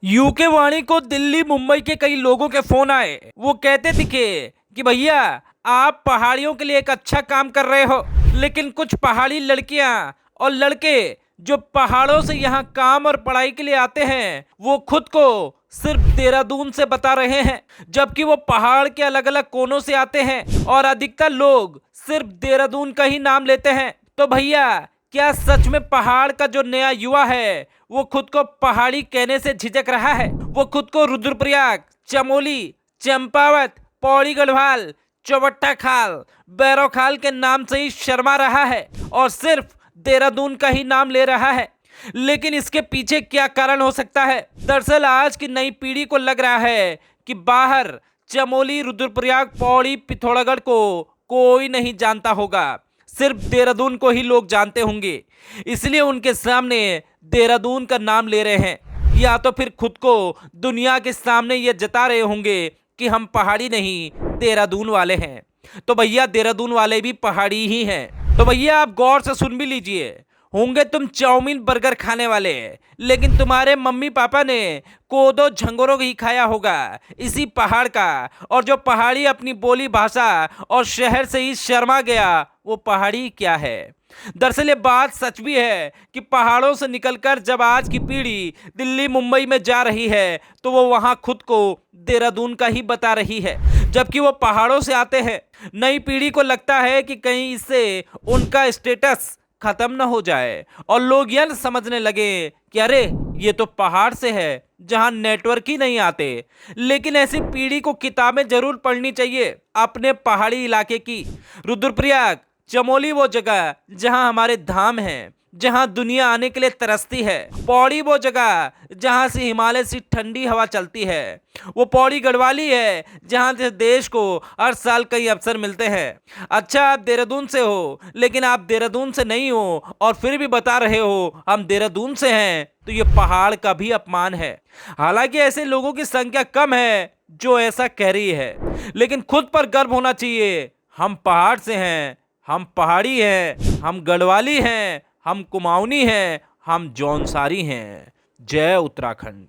UK वाणी को दिल्ली मुंबई के कई लोगों के फोन आए। वो कहते दिखे कि भैया आप पहाड़ियों के लिए एक अच्छा काम कर रहे हो, लेकिन कुछ पहाड़ी लड़कियां और लड़के जो पहाड़ों से यहाँ काम और पढ़ाई के लिए आते हैं वो खुद को सिर्फ देहरादून से बता रहे हैं, जबकि वो पहाड़ के अलग अलग कोनों से आते हैं और अधिकतर लोग सिर्फ देहरादून का ही नाम लेते हैं। तो भैया क्या सच में पहाड़ का जो नया युवा है वो खुद को पहाड़ी कहने से झिझक रहा है? वो खुद को रुद्रप्रयाग, चमोली, चंपावत, पौड़ी गढ़वाल, चौबट्टा खाल, बैरो खाल के नाम से ही शर्मा रहा है और सिर्फ देहरादून का ही नाम ले रहा है। लेकिन इसके पीछे क्या कारण हो सकता है? दरअसल आज की नई पीढ़ी को लग रहा है कि बाहर चमोली, रुद्रप्रयाग, पौड़ी, पिथौरागढ़ को कोई नहीं जानता होगा, सिर्फ देहरादून को ही लोग जानते होंगे। इसलिए उनके सामने देहरादून का नाम ले रहे हैं, या तो फिर खुद को दुनिया के सामने ये जता रहे होंगे कि हम पहाड़ी नहीं देहरादून वाले हैं। तो भैया देहरादून वाले भी पहाड़ी ही हैं। तो भैया आप गौर से सुन भी लीजिए। होंगे तुम चाउमीन बर्गर खाने वाले, लेकिन तुम्हारे मम्मी पापा ने कोदो झंगोरो ही खाया होगा इसी पहाड़ का। और जो पहाड़ी अपनी बोली भाषा और शहर से ही शर्मा गया वो पहाड़ी क्या है? दरअसल ये बात सच भी है कि पहाड़ों से निकलकर जब आज की पीढ़ी दिल्ली मुंबई में जा रही है तो वो वहां खुद को देहरादून का ही बता रही है, जबकि वो पहाड़ों से आते हैं। नई पीढ़ी को लगता है कि कहीं इससे उनका स्टेटस खत्म न हो जाए और लोग यह समझने लगे कि अरे ये तो पहाड़ से है जहां नेटवर्क ही नहीं आते। लेकिन ऐसी पीढ़ी को किताबें जरूर पढ़नी चाहिए अपने पहाड़ी इलाके की। रुद्रप्रयाग, चमोली वो जगह जहां हमारे धाम हैं, जहां दुनिया आने के लिए तरसती है। पौड़ी वो जगह जहां से हिमालय से ठंडी हवा चलती है। वो पौड़ी गढ़वाली है जहां से देश को हर साल कई अवसर मिलते हैं। अच्छा आप देहरादून से हो, लेकिन आप देहरादून से नहीं हो और फिर भी बता रहे हो हम देहरादून से हैं, तो ये पहाड़ का भी अपमान है। हालांकि ऐसे लोगों की संख्या कम है जो ऐसा कह रही है, लेकिन खुद पर गर्व होना चाहिए। हम पहाड़ से हैं, हम पहाड़ी हैं, हम गढ़वाली हैं, हम कुमाऊनी हैं, हम जौनसारी हैं। जय उत्तराखंड।